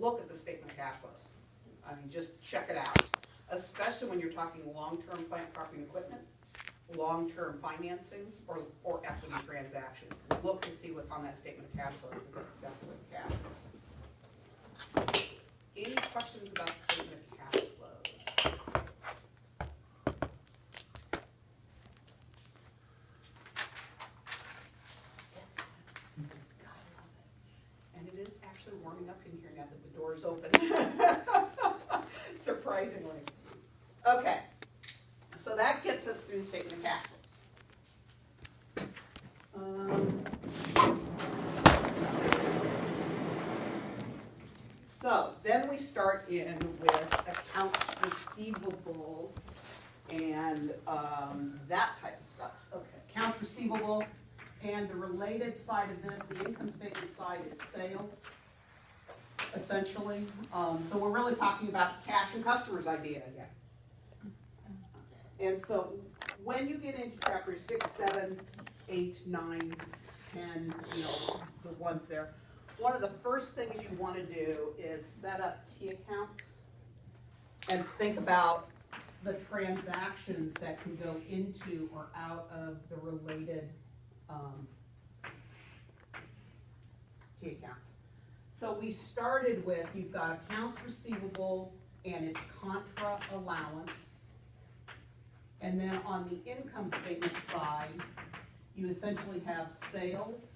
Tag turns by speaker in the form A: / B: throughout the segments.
A: look at the statement of cash flows. I mean, just check it out, especially when you're talking long-term plant, property, and equipment, long-term financing, or equity transactions. Look to see what's on that statement of cash flows, because that's what the cash is. Any questions about the statement of cash flows? And it is actually warming up in here now that the door is open. Surprisingly. Okay, so that gets us through the statement of cash flows. So then we start in with accounts receivable and that type of stuff. Okay, accounts receivable, and the related side of this, the income statement side, is sales, essentially. So we're really talking about the cash and customers idea again. And so when you get into chapters 6, 7, 8, 9, 10, you know, the ones there, one of the first things you want to do is set up T accounts and think about the transactions that can go into or out of the related T accounts. So we started with, you've got accounts receivable and its contra allowance. And then on the income statement side, you essentially have sales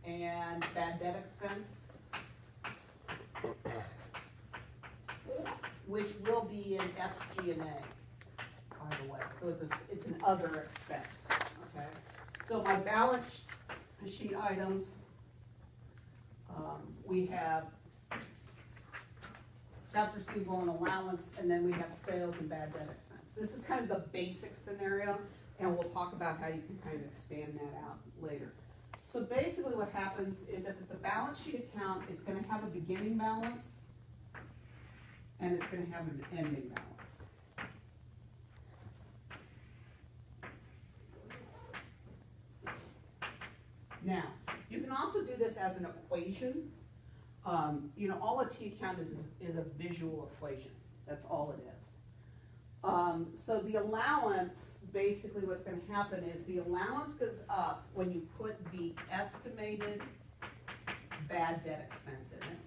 A: and bad debt expense, which will be in SG&A, by the way. So it's an other expense, okay? So my balance sheet items, we have accounts receivable and allowance, and then we have sales and bad debt expense. This is kind of the basic scenario, and we'll talk about how you can kind of expand that out later. So basically what happens is if it's a balance sheet account, it's going to have a beginning balance, and it's going to have an ending balance. Now, you can also do this as an equation. You know, all a T account is a visual equation. That's all it is. So the allowance, basically what's going to happen is the allowance goes up when you put the estimated bad debt expense in it.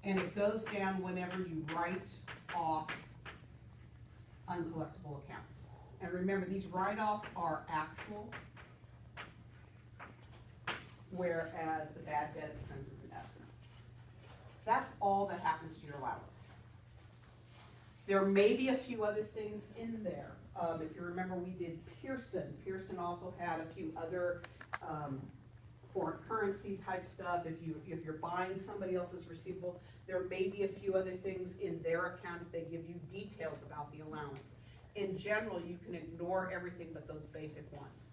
A: And it goes down whenever you write off uncollectible accounts. And remember, these write-offs are actual, whereas the bad debt expense is an estimate. That's all that happens to your allowance. There may be a few other things in there. If you remember, we did Pearson. Pearson also had a few other foreign currency type stuff. If you're buying somebody else's receivable, there may be a few other things in their account if they give you details about the allowance. In general, you can ignore everything but those basic ones.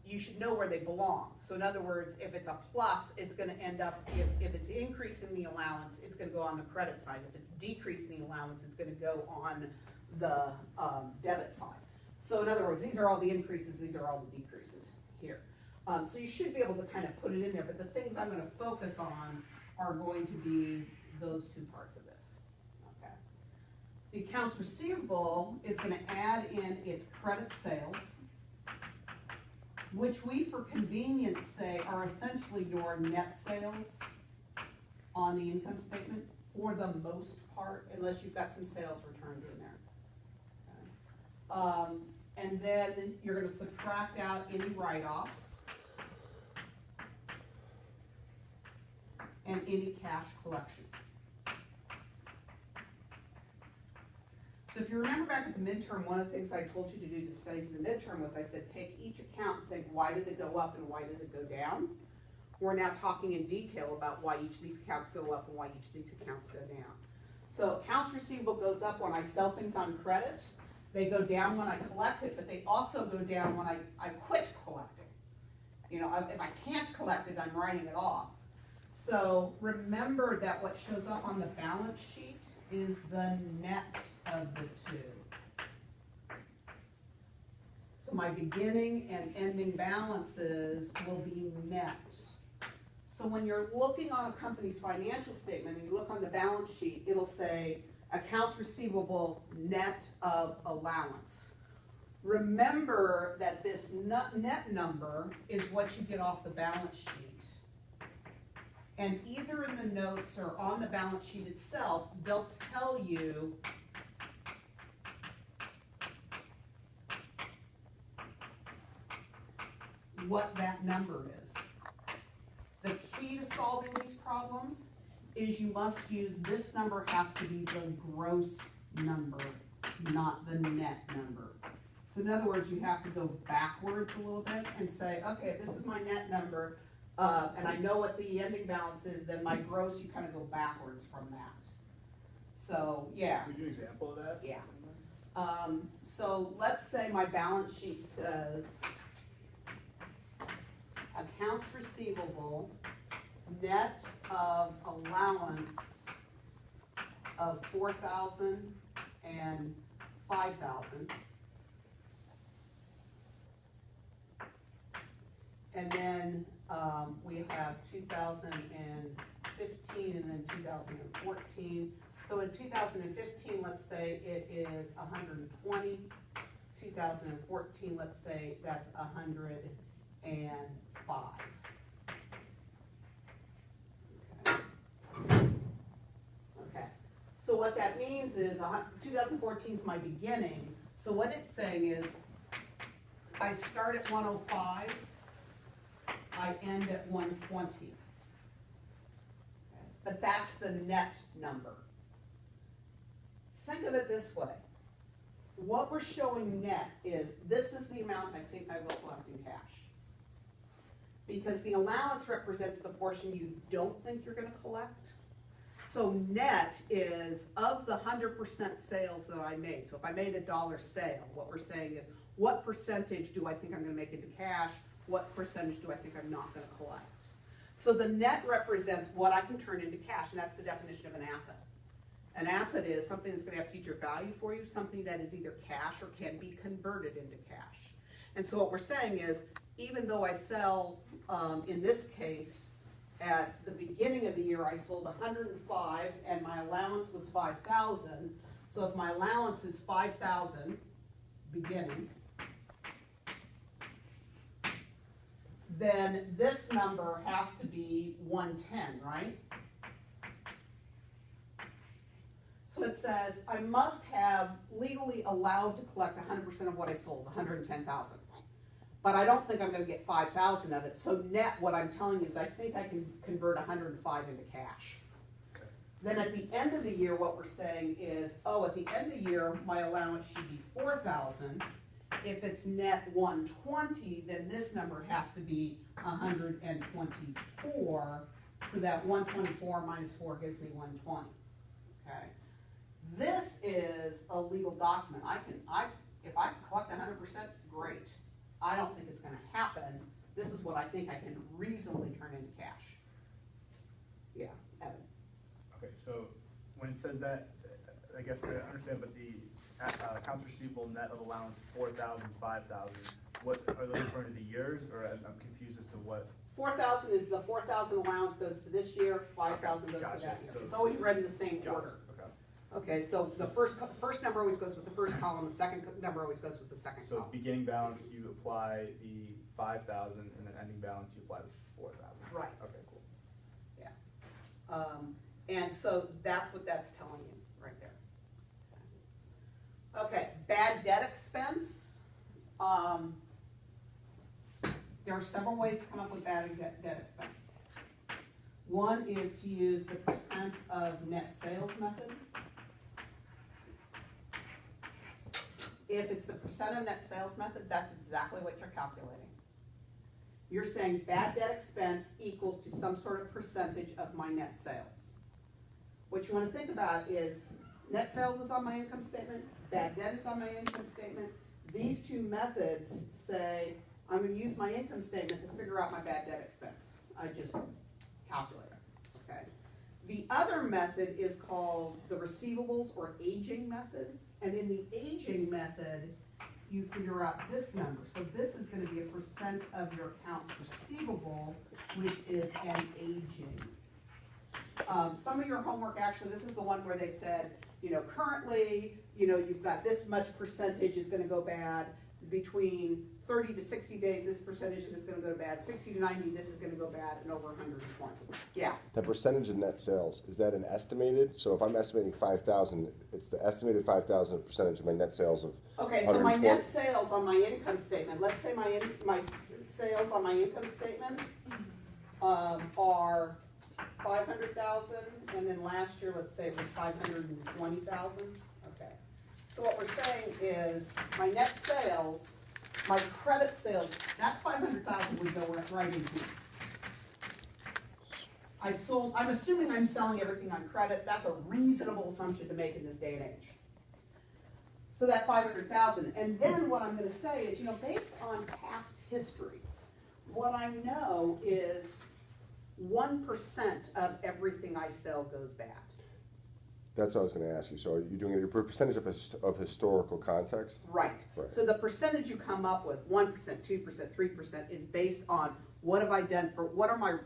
A: You should know where they belong. So in other words, if it's a plus, it's going to end up, if it's increasing the allowance, it's going to go on the credit side. If it's decreasing the allowance, it's going to go on the debit side. So in other words, these are all the increases, these are all the decreases here. So you should be able to kind of put it in there, but the things I'm going to focus on are going to be those two parts of this. Okay. The accounts receivable is going to add in its credit sales, which we, for convenience, say are essentially your net sales on the income statement for the most part, unless you've got some sales returns in there. Okay. And then you're going to subtract out any write-offs and any cash collections. So if you remember back at the midterm, one of the things I told you to do to study for the midterm was I said take each account and think, why does it go up and why does it go down? We're now talking in detail about why each of these accounts go up and why each of these accounts go down. So accounts receivable goes up when I sell things on credit. They go down when I collect it, but they also go down when I quit collecting. You know, if I can't collect it, I'm writing it off. So remember that what shows up on the balance sheet is the net of the two. So my beginning and ending balances will be net. So when you're looking on a company's financial statement and you look on the balance sheet, it'll say accounts receivable net of allowance. Remember that this net number is what you get off the balance sheet. And either in the notes or on the balance sheet itself, they'll tell you what that number is. The key to solving these problems is you must use this number has to be the gross number, not the net number. So in other words, you have to go backwards a little bit and say, okay, if this is my net number, and I know what the ending balance is, then my gross, you kind of go backwards from that. So, yeah.
B: Can we do an example of that?
A: Yeah. So let's say my balance sheet says accounts receivable net of allowance of 4,000 and 5,000. And then we have 2015 and then 2014. So in 2015, let's say it is 120. 2014, let's say that's 105. Okay. So what that means is 2014 is my beginning. So what it's saying is I start at 105. I end at 120. Okay. But that's the net number. Think of it this way. What we're showing net is this is the amount I think I will collect in cash. Because the allowance represents the portion you don't think you're going to collect. So net is of the 100% sales that I made. So if I made $1 sale, what we're saying is what percentage do I think I'm going to make into cash? What percentage do I think I'm not going to collect? So the net represents what I can turn into cash, and that's the definition of an asset. An asset is something that's going to have future value for you, something that is either cash or can be converted into cash. And so what we're saying is, even though I sell, in this case, at the beginning of the year, I sold 105 and my allowance was 5,000. So if my allowance is 5,000 beginning, then this number has to be 110, right? So it says I must have legally allowed to collect 100% of what I sold, 110,000. But I don't think I'm going to get 5,000 of it. So net, what I'm telling you is I think I can convert 105 into cash.
B: Okay.
A: Then at the end of the year, what we're saying is, oh, at the end of the year, my allowance should be 4,000. If it's net 120, then this number has to be 124. So that 124 minus 4 gives me 120. Okay. This is a legal document. If I can collect 100%, great. I don't think it's going to happen. This is what I think I can reasonably turn into cash. Yeah, Evan.
B: Okay, so when it says that, I guess I understand, but the accounts receivable net of allowance 4,000, 5,000. What are those referring to the years, or I'm confused as to what?
A: 4,000 is the 4,000 allowance goes to this year. 5,000 goes
B: Gotcha.
A: to that year.
B: So
A: it's always read in the same order.
B: Okay.
A: Okay, so the first number always goes with the first column. The second number always goes with the second
B: So
A: column.
B: beginning balance, you apply the 5,000, and then ending balance, you apply the 4,000.
A: Right.
B: Okay, cool.
A: Yeah. And so that's what that's telling you right there. Okay, bad debt expense. There are several ways to come up with bad debt expense. One is to use the percent of net sales method. If it's the percent of net sales method, that's exactly what you're calculating. You're saying bad debt expense equals to some sort of percentage of my net sales. What you want to think about is net sales is on my income statement, bad debt is on my income statement. These two methods say I'm going to use my income statement to figure out my bad debt expense. I just calculate it, okay? The other method is called the receivables or aging method. And in the aging method, you figure out this number. So this is gonna be a percent of your accounts receivable, which is an aging. Some of your homework, actually, this is the one where they said, you know, currently, you know, you've got this much percentage is gonna go bad. Between 30 to 60 days, this percentage is gonna go bad. 60 to 90, this is gonna go bad, and over 120. Yeah.
C: The percentage of net sales, is that an estimated? So if I'm estimating 5,000, it's the estimated 5,000 percentage of my net sales of
A: Okay, so my
C: 120.
A: net sales on my income statement, let's say my sales on my income statement are 500,000, and then last year, let's say it was 520,000. Okay. So what we're saying is my net sales, my credit sales, that 500,000 would go right into. I'm assuming I'm selling everything on credit. That's a reasonable assumption to make in this day and age. So that 500,000, and then what I'm gonna say is, you know, based on past history, what I know is 1% of everything I sell goes bad.
C: That's what I was going to ask you. So are you doing your percentage of historical context?
A: Right.
C: Right.
A: So the percentage you come up with, 1%, 2%, 3%, is based on what have I done for, what are my,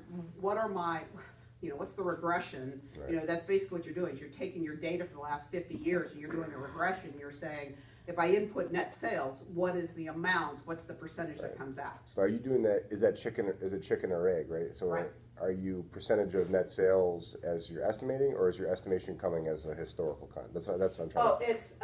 A: you know, what's the regression?
C: Right.
A: You know, that's basically what you're doing, is you're taking your data for the last 50 years and you're doing a regression. You're saying, if I input net sales, what is the amount, what's the percentage that comes out?
C: But are you doing that, is it chicken or egg, right? So
A: Right.
C: are you percentage of net sales as you're estimating, or is your estimation coming as a historical That's what I'm trying
A: Oh,
C: to.
A: it's,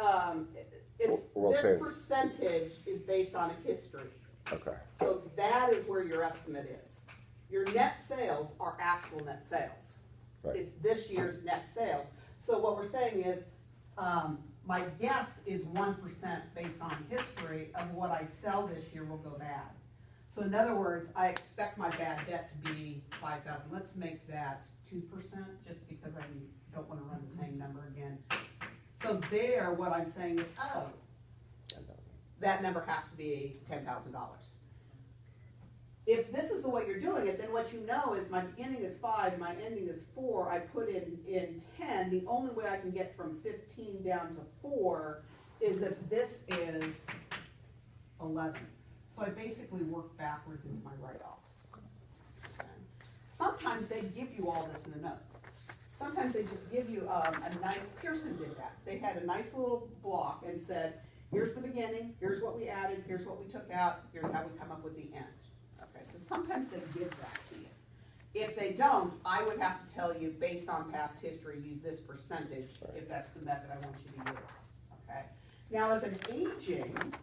C: Well,
A: this
C: say-
A: percentage is based on a history.
C: Okay.
A: So that is where your estimate is. Your net sales are actual net sales.
C: Right.
A: It's this year's net sales. So what we're saying is, my guess is 1% based on history of what I sell this year will go bad. So in other words, I expect my bad debt to be 5,000. Let's make that 2%, just because I don't want to run the same number again. So there, what I'm saying is, oh, that number has to be $10,000. If this is the way you're doing it, then what you know is my beginning is 5, my ending is 4, I put in 10. The only way I can get from 15 down to 4 is if this is 11. So I basically work backwards into my write-offs. Okay. Sometimes they give you all this in the notes. Sometimes they just give you a nice, Pearson did that. They had a nice little block and said, here's the beginning, here's what we added, here's what we took out, here's how we come up with the end. Okay, so sometimes they give that to you. If they don't, I would have to tell you, based on past history, use this percentage, if that's the method I want you to use, okay? Now, as an aging,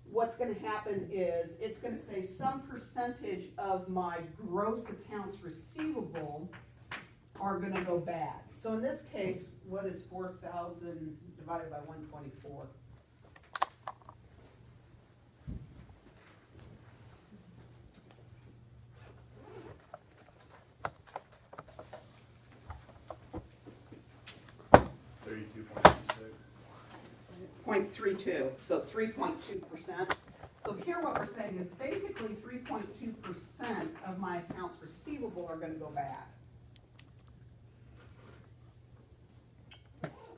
A: what's gonna happen is, it's gonna say some percentage of my gross accounts receivable are gonna go bad. So in this case, what is 4,000 divided by 124? .32, so 3.2%. So here what we're saying is basically 3.2% of my accounts receivable are gonna go bad.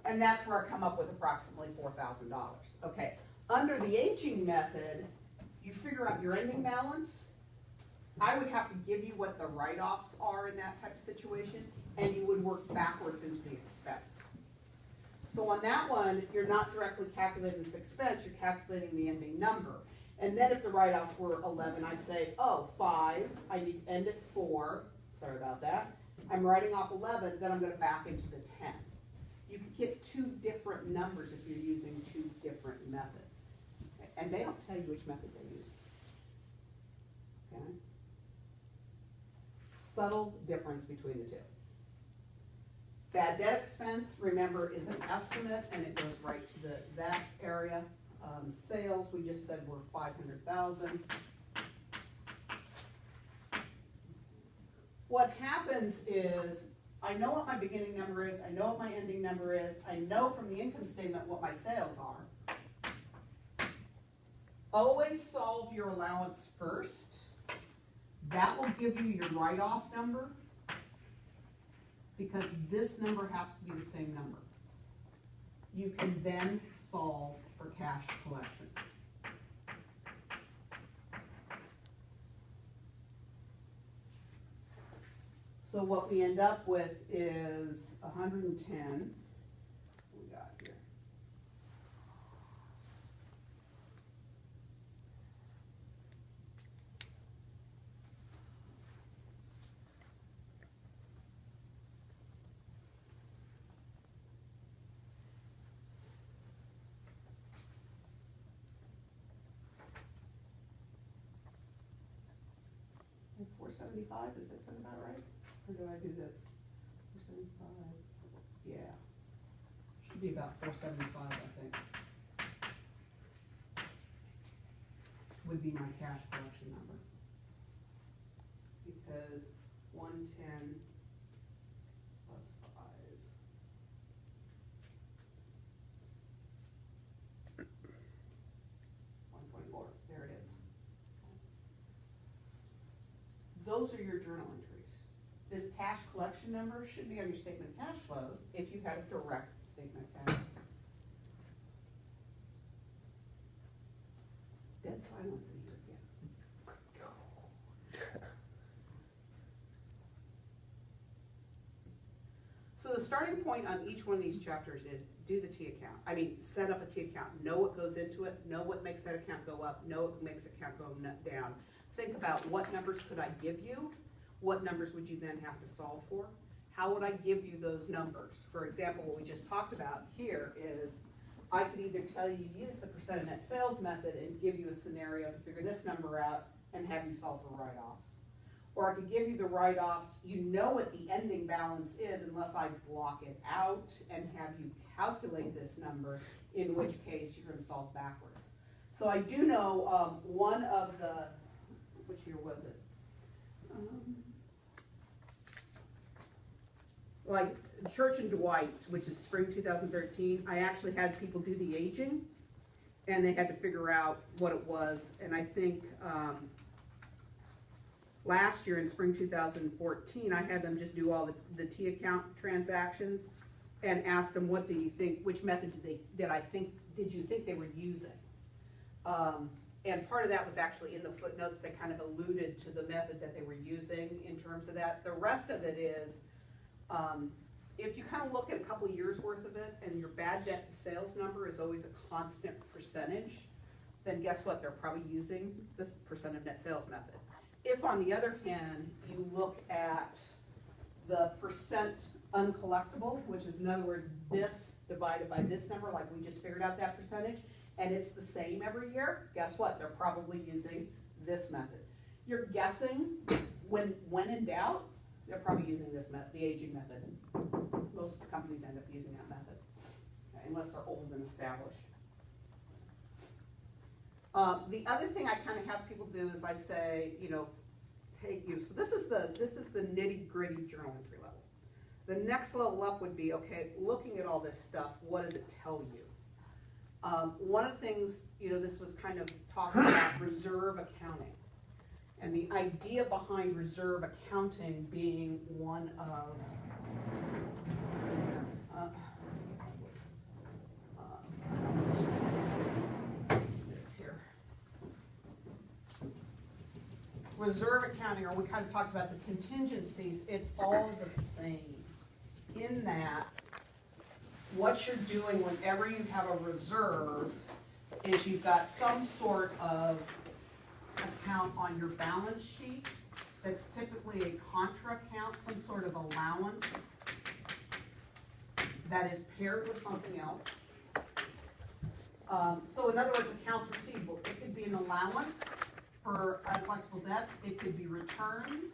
A: And that's where I come up with approximately $4,000. Okay, under the aging method, you figure out your ending balance. I would have to give you what the write-offs are in that type of situation, and you would work backwards into the expense. So on that one, you're not directly calculating this expense, you're calculating the ending number. And then if the write-offs were 11, I'd say, oh, 5, I need to end at 4, sorry about that. I'm writing off 11, then I'm gonna back into the 10. You can get 2 different numbers if you're using 2 different methods. And they don't tell you which method they use. Okay? Subtle difference between the 2. Bad debt expense, remember, is an estimate, and it goes right to that area. Sales, we just said were 500,000. What happens is, I know what my beginning number is, I know what my ending number is, I know from the income statement what my sales are. Always solve your allowance first. That will give you your write-off number, because this number has to be the same number. You can then solve for cash collections. So what we end up with is 110. What we got here? Like 475, does that sound about right? Or do I do the 475? Yeah. Should be about 475, I think. Would be my cash collection number. Because 110 plus 5. $124, there it is. Those are your journal entries. This cash collection number should be on your statement of cash flows if you had a direct statement of cash. Dead silence in here again. So the starting point on each one of these chapters is do the T account. I mean, set up a T account. Know what goes into it. Know what makes that account go up. Know what makes the account go down. Think about what numbers could I give you? What numbers would you then have to solve for? How would I give you those numbers? For example, what we just talked about here is I could either tell you use the percent of net sales method and give you a scenario to figure this number out and have you solve for write-offs. Or I could give you the write-offs, you know what the ending balance is unless I block it out and have you calculate this number, in which case you're going to solve backwards. So I do know one of the, which year was it? Like Church and Dwight, which is spring 2013, I actually had people do the aging, and they had to figure out what it was. And I think last year in spring 2014, I had them just do all the T account transactions, and asked them, what do you think? Which method did you think they were using? And part of that was actually in the footnotes that kind of alluded to the method that they were using in terms of that. The rest of it is, if you kind of look at a couple of years worth of it and your bad debt to sales number is always a constant percentage, then guess what? They're probably using the percent of net sales method. If on the other hand, you look at the percent uncollectible, which is in other words, this divided by this number, like we just figured out that percentage, and it's the same every year, guess what? They're probably using this method. You're guessing, when in doubt, they're probably using this method, the aging method. Most companies end up using that method, okay, unless they're old and established. The other thing I kind of have people do is I say, so this is the nitty gritty journal entry level. The next level up would be, okay, looking at all this stuff, what does it tell you? One of the things, this was kind of talking about reserve accounting. And the idea behind reserve accounting being one of, this here. Reserve accounting, or we kind of talked about the contingencies, it's all the same. In that, what you're doing whenever you have a reserve is you've got some sort of account on your balance sheet that's typically a contra account, some sort of allowance that is paired with something else. So in other words, accounts receivable, it could be an allowance for uncollectible debts, it could be returns.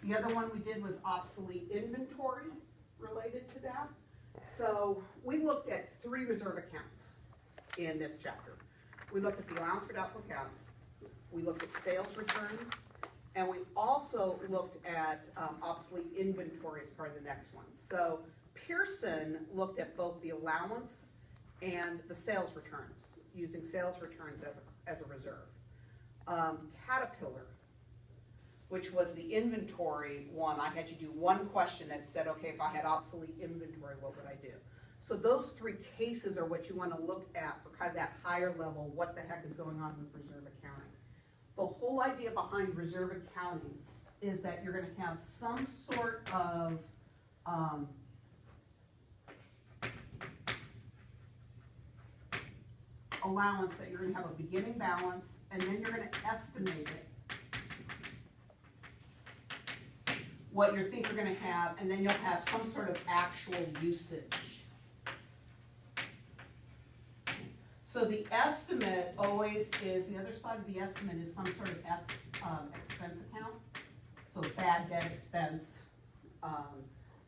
A: The other one we did was obsolete inventory related to that. So we looked at 3 reserve accounts in this chapter. We looked at the allowance for doubtful accounts, we looked at sales returns, and we also looked at obsolete inventory as part of the next one. So Pearson looked at both the allowance and the sales returns, using sales returns as a reserve. Caterpillar, which was the inventory one, I had you do one question that said, okay, if I had obsolete inventory, what would I do? So those 3 cases are what you want to look at for kind of that higher level, what the heck is going on with reserve accounting. The whole idea behind reserve accounting is that you're gonna have some sort of, allowance, that you're gonna have a beginning balance, and then you're gonna estimate it, what you think you're gonna have, and then you'll have some sort of actual usage. So the estimate always is, the other side of the estimate is some sort of expense account. So bad debt expense,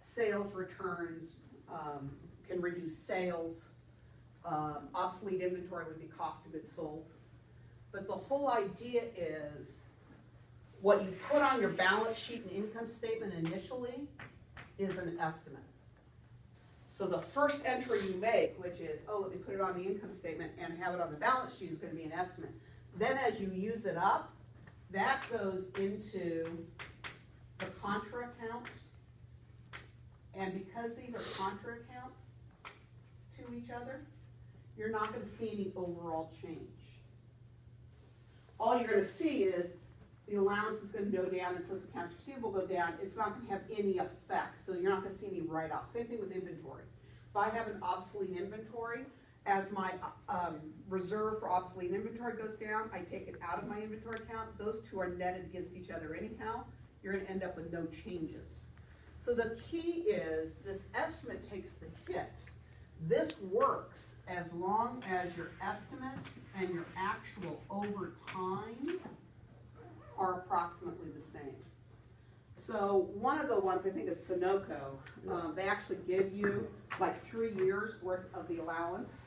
A: sales returns, can reduce sales, obsolete inventory would be cost of goods sold. But the whole idea is, what you put on your balance sheet and income statement initially is an estimate. So the first entry you make, which is, oh, let me put it on the income statement and have it on the balance sheet, is gonna be an estimate. Then as you use it up, that goes into the contra account. And because these are contra accounts to each other, you're not gonna see any overall change. All you're gonna see is the allowance is gonna go down, and so the accounts receivable go down. It's not gonna have any effect, so you're not gonna see any write-off. Same thing with inventory. If I have an obsolete inventory, as my reserve for obsolete inventory goes down, I take it out of my inventory account. Those two are netted against each other anyhow. You're gonna end up with no changes. So the key is, this estimate takes the hit. This works as long as your estimate and your actual over time are approximately the same. So one of the ones, I think it's Sunoco, they actually give you like 3 years worth of the allowance.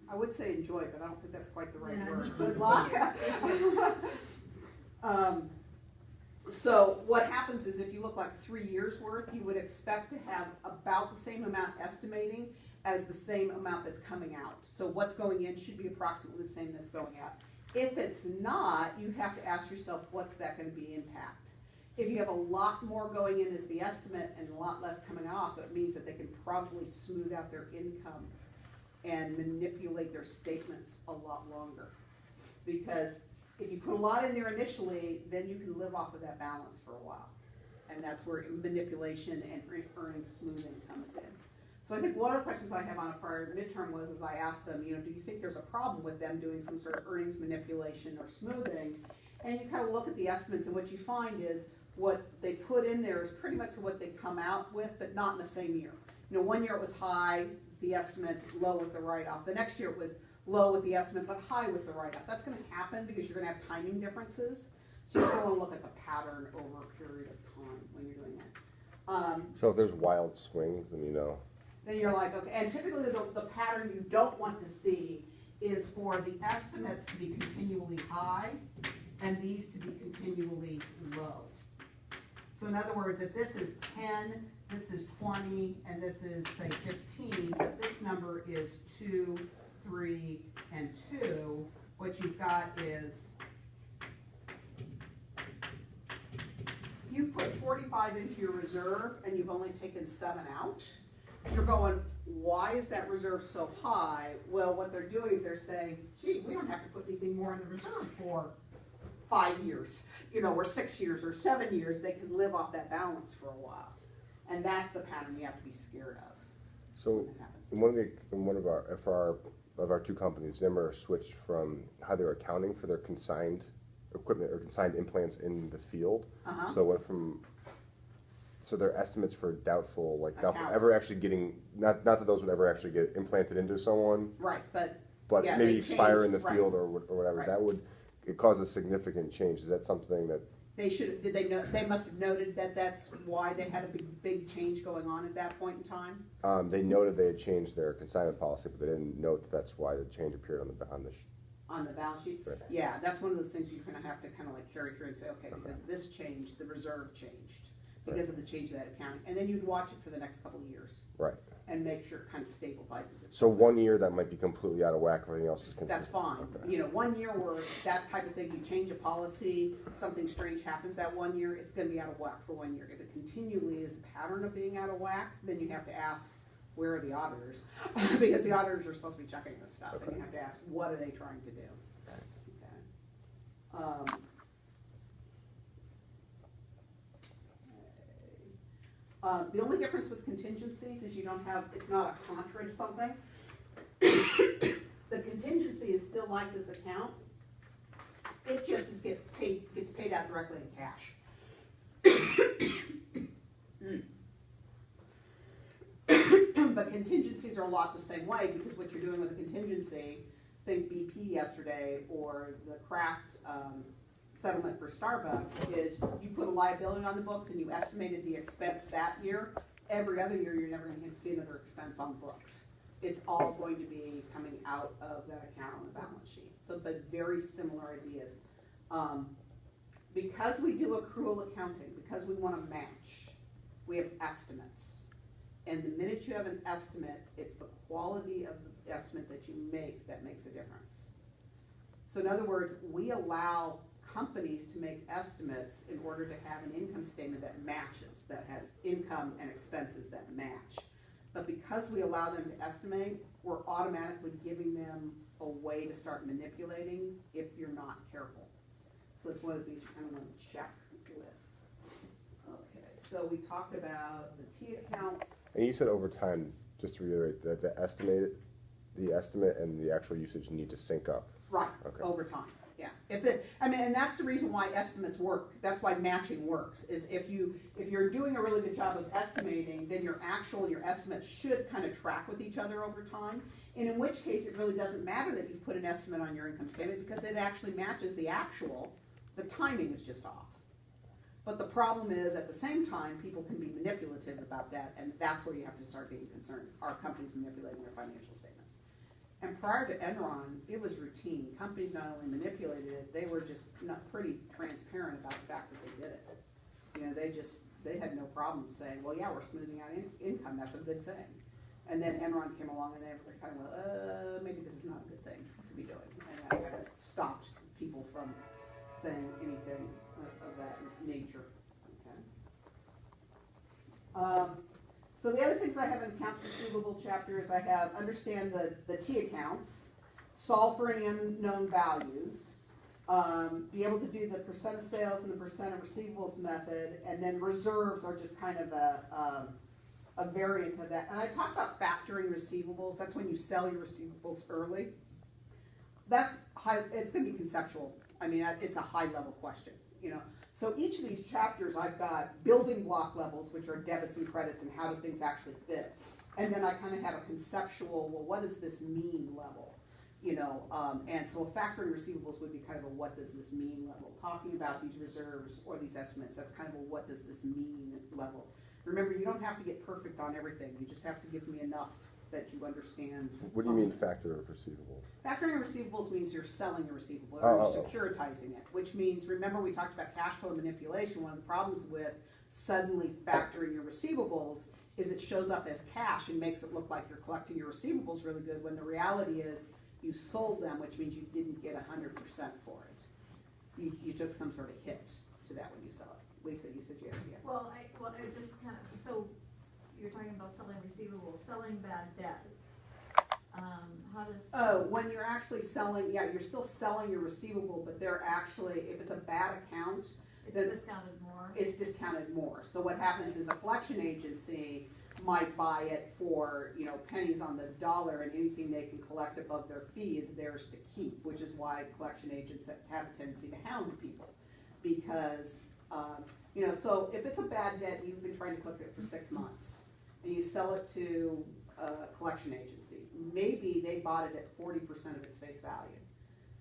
A: I would say enjoy, but I don't think that's quite the right word. Good luck. So what happens is, if you look like 3 years worth, you would expect to have about the same amount estimating as the same amount that's coming out. So what's going in should be approximately the same that's going out. If it's not, you have to ask yourself, what's that going to be impact? If you have a lot more going in as the estimate and a lot less coming off, it means that they can probably smooth out their income and manipulate their statements a lot longer. Because if you put a lot in there initially, then you can live off of that balance for a while. And that's where manipulation and earnings smoothing comes in. So I think one of the questions I have on a prior midterm was, as I asked them, do you think there's a problem with them doing some sort of earnings manipulation or smoothing? And you kind of look at the estimates, and what you find is what they put in there is pretty much what they come out with, but not in the same year. 1 year it was high, the estimate, low with the write-off. The next year it was low with the estimate, but high with the write-off. That's going to happen because you're going to have timing differences. So you want to look at the pattern over a period of time when you're doing that.
C: So if there's wild swings, then you know.
A: Then you're like, okay, and typically the pattern you don't want to see is for the estimates to be continually high and these to be continually low. So in other words, if this is 10, this is 20, and this is, say, 15, but this number is 2, 3, and 2, what you've got is, you've put 45 into your reserve and you've only taken 7 out. You're going, why is that reserve so high? Well, what they're doing is they're saying, gee, we don't have to put anything more in the reserve for 5 years, or 6 years or 7 years. They can live off that balance for a while. And that's the pattern you have to be scared of.
C: So in one of our two companies, Zimmer switched from how they were accounting for their consigned equipment or consigned implants in the field. So it went from, so their estimates for doubtful, ever actually getting, not that those would ever actually get implanted into someone.
A: Right, but yeah,
C: maybe expire in the
A: right.
C: field or whatever.
A: Right.
C: That would cause a significant change. Is that something that?
A: They should, did they know, they must have noted that that's why they had a big change going on at that point in time?
C: They noted they had changed their consignment policy, but they didn't note that that's why the change appeared on the
A: balance sheet?
C: Right.
A: Yeah, that's one of those things you're gonna have to kind of carry through and say, okay, because this changed, the reserve changed because of the change of that accounting. And then you'd watch it for the next couple of years. Right. And make sure it kind of stabilizes it.
C: So 1 year that might be completely out of whack, everything else is consistent.
A: That's fine. Okay. 1 year where that type of thing, you change a policy, something strange happens that 1 year, it's gonna be out of whack for 1 year. If it continually is a pattern of being out of whack, then you have to ask, where are the auditors? Because the auditors are supposed to be checking this stuff, and you have to ask, what are they trying to do? Okay. The only difference with contingencies is you don't have, it's not a contra to something. The contingency is still like this account. It just is gets paid out directly in cash. But contingencies are a lot the same way, because what you're doing with a contingency, think BP yesterday, or the Kraft settlement for Starbucks, is you put a liability on the books and you estimated the expense that year. Every other year, you're never going to see another expense on the books. It's all going to be coming out of that account on the balance sheet. So, but very similar ideas. Because we do accrual accounting, because we want to match, we have estimates. And the minute you have an estimate, it's the quality of the estimate that you make that makes a difference. So in other words, we allow companies to make estimates in order to have an income statement that matches, that has income and expenses that match. But because we allow them to estimate, we're automatically giving them a way to start manipulating if you're not careful. So that's one of the things you kind of want to check with. Okay, so we talked about the T accounts.
C: And you said over time, just to reiterate, that the estimate and the actual usage need to sync up.
A: Right,
C: Okay.
A: over time, yeah. And that's the reason why estimates work. That's why matching works, is if you're doing a really good job of estimating, then your estimates should kind of track with each other over time. And in which case, it really doesn't matter that you've put an estimate on your income statement, because it actually matches the actual. The timing is just off. But the problem is, at the same time, people can be manipulative about that, and that's where you have to start being concerned. Are companies manipulating their financial statements? And prior to Enron, it was routine. Companies not only manipulated it, they were just not pretty transparent about the fact that they did it. You know, they had no problem saying, well, yeah, we're smoothing out income, that's a good thing. And then Enron came along and they kind of went, maybe this is not a good thing to be doing. And that kind of stopped people from saying anything of that nature. Okay. So the other things I have in accounts receivable chapter is I have understand the T accounts, solve for any unknown values, be able to do the percent of sales and the percent of receivables method, and then reserves are just kind of a variant of that. And I talk about factoring receivables. That's when you sell your receivables early. That's high. It's going to be conceptual. I mean, it's a high level question, you know. So each of these chapters, I've got building block levels, which are debits and credits, and how do things actually fit. And then I kind of have a conceptual, well, what does this mean level? You know, and so factoring receivables would be kind of a what does this mean level. Talking about these reserves or these estimates, that's kind of a what does this mean level. Remember, you don't have to get perfect on everything. You just have to give me enough that you understand.
C: What do you mean factor of receivable?
A: Factoring receivables means you're selling a receivable, or you're securitizing it, which means, remember we talked about cash flow manipulation. One of the problems with suddenly factoring your receivables is it shows up as cash and makes it look like you're collecting your receivables really good, when the reality is you sold them, which means you didn't get 100% for it. You took some sort of hit to that when you sell it. Lisa, you said you had, yeah.
D: Well, I just kind of, so you're talking about selling receivables, selling bad debt. How does?
A: Oh, when you're actually selling, yeah, you're still selling your receivable, but they're actually, if it's a bad account,
D: It's
A: then
D: discounted more.
A: it's discounted more. So what happens is a collection agency might buy it for, you know, pennies on the dollar, and anything they can collect above their fee is theirs to keep, which is why collection agents have a tendency to hound people. Because, you know, so if it's a bad debt, you've been trying to collect it for 6 months, and you sell it to a collection agency, maybe they bought it at 40% of its face value.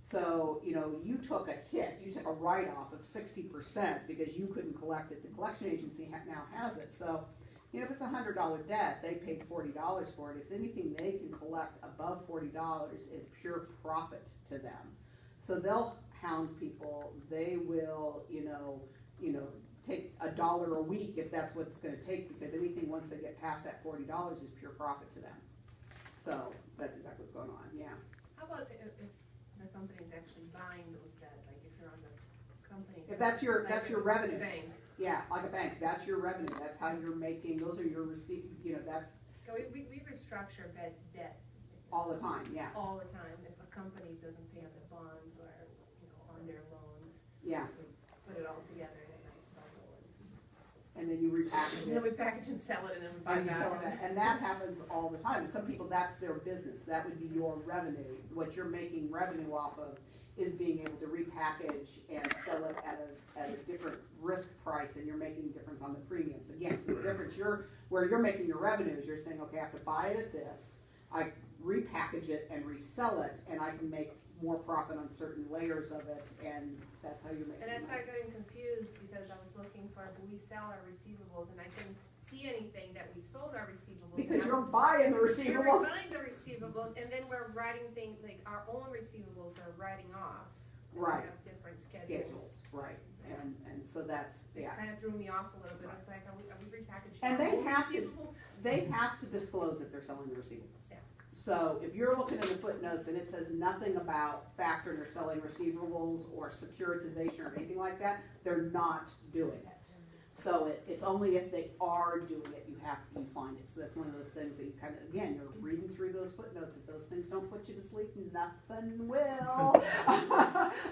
A: So, you know, you took a hit, you took a write-off of 60% because you couldn't collect it. The collection agency now has it. So, you know, if it's a $100 debt, they paid $40 for it. If anything they can collect above $40 is pure profit to them. So they'll hound people. They will, you know, take $1 a week if that's what it's going to take, because anything once they get past that $40 is pure profit to them. So that's exactly what's going on. Yeah.
E: How about if the company's actually buying those debt, like if you're on the company?
A: If that's your revenue.
E: Bank.
A: Yeah, like a bank. That's your revenue. That's how you're making. Those are your receipt. You know, that's
E: We restructure debt.
A: all the time. Yeah.
E: All the time. If a company doesn't pay on their bonds or, you know, on their loans.
A: Yeah.
E: We put it all together in a nice bundle.
A: And then you repackage
E: And then we
A: it.
E: package and sell it, and then we buy
A: And you
E: back.
A: sell it, and that happens all the time. And some people, that's their business. That would be your revenue. What you're making revenue off of is being able to repackage and sell it at a different risk price, and you're making a difference on the premiums. Again, so the difference where you're making your revenues, you're saying, okay, I have to buy it at this, I repackage it and resell it, and I can make more profit on certain layers of it, and that's how you're making
E: And I
A: money.
E: started getting confused because I was looking for, do we sell our receivables, and I couldn't see anything that we sold our receivables.
A: Because
E: and I
A: you're
E: was-
A: buying the
E: We're
A: receivables.
E: buying the receivables, and then we're writing things, like our own receivables we're writing off. And we
A: Right.
E: have different
A: Schedules, right, and so that's,
E: It
A: yeah.
E: kind of threw me off a little bit. I was like, are we repackaging
A: And
E: our
A: they
E: own
A: have to-
E: receivables?
A: They have to disclose that they're selling the receivables.
E: Yeah.
A: So if you're looking at the footnotes and it says nothing about factoring or selling receivables or securitization or anything like that, they're not doing it. So it's only if they are doing it, you find it. So that's one of those things that you kind of, again, you're reading through those footnotes. If those things don't put you to sleep, nothing will.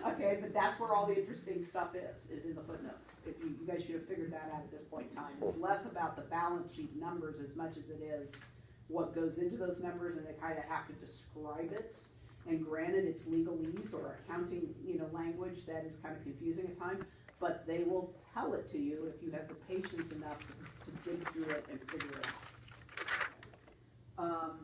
A: Okay, but that's where all the interesting stuff is in the footnotes. If you guys should have figured that out at this point in time. It's less about the balance sheet numbers as much as it is what goes into those numbers, and they kind of have to describe it. And granted, it's legalese or accounting, language that is kind of confusing at times, but they will tell it to you if you have the patience enough to dig through it and figure it out.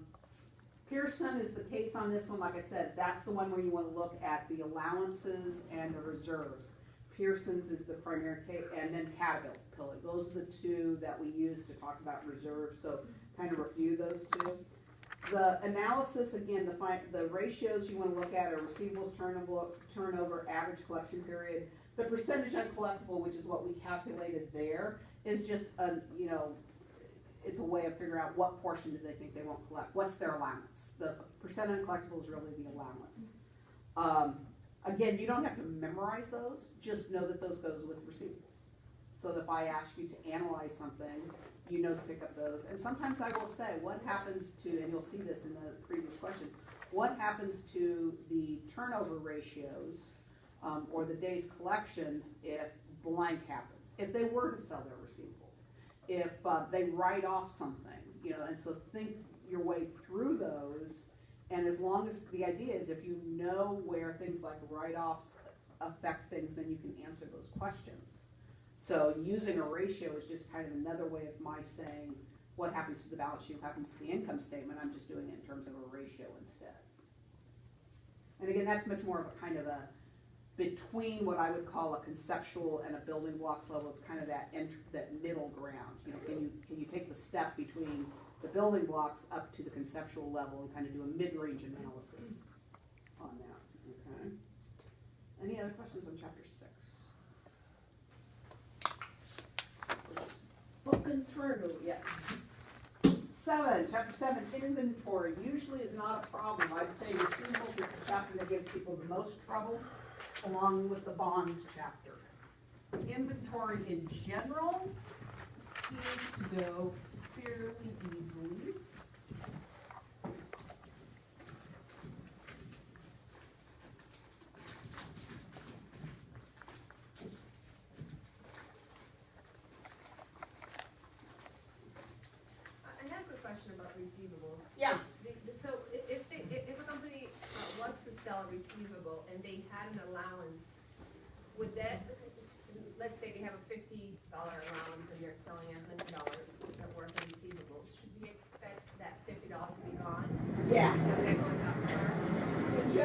A: Pearson is the case on this one. Like I said, that's the one where you want to look at the allowances and the reserves. Pearson's is the primary case, and then Caterpillar. Those are the two that we use to talk about reserves, so kind of review those two. The analysis, again, the ratios you want to look at are receivables turnover, average collection period. The percentage uncollectible, which is what we calculated there, is just it's a way of figuring out what portion do they think they won't collect. What's their allowance? The percent uncollectible is really the allowance. Again, you don't have to memorize those, just know that those goes with receivables. So that if I ask you to analyze something, you know to pick up those. And sometimes I will say, what happens to, and you'll see this in the previous questions, what happens to the turnover ratios or the day's collections if blank happens? If they were to sell their receivables, if they write off something, and so think your way through those. And as long as, the idea is if you know where things like write-offs affect things, then you can answer those questions. So using a ratio is just kind of another way of my saying what happens to the balance sheet, what happens to the income statement. I'm just doing it in terms of a ratio instead. And again, that's much more of a kind of a between what I would call a conceptual and a building blocks level. It's kind of that middle ground. Can you take the step between the building blocks up to the conceptual level and kind of do a mid-range analysis on that, okay? Any other questions on chapter 6? We're just booking through, yeah. 7, chapter 7, inventory usually is not a problem. I'd say receivables is the chapter that gives people the most trouble, along with the bonds chapter. Inventory in general seems to go fairly easily.
E: I have a quick question about receivables.
A: Yeah.
E: So if a company was to sell a receivable and they had an allowance, would that, let's say they have a $50 allowance and they're selling $100 worth of receivables, should we expect that $50 to be gone?
A: Yeah.
E: Because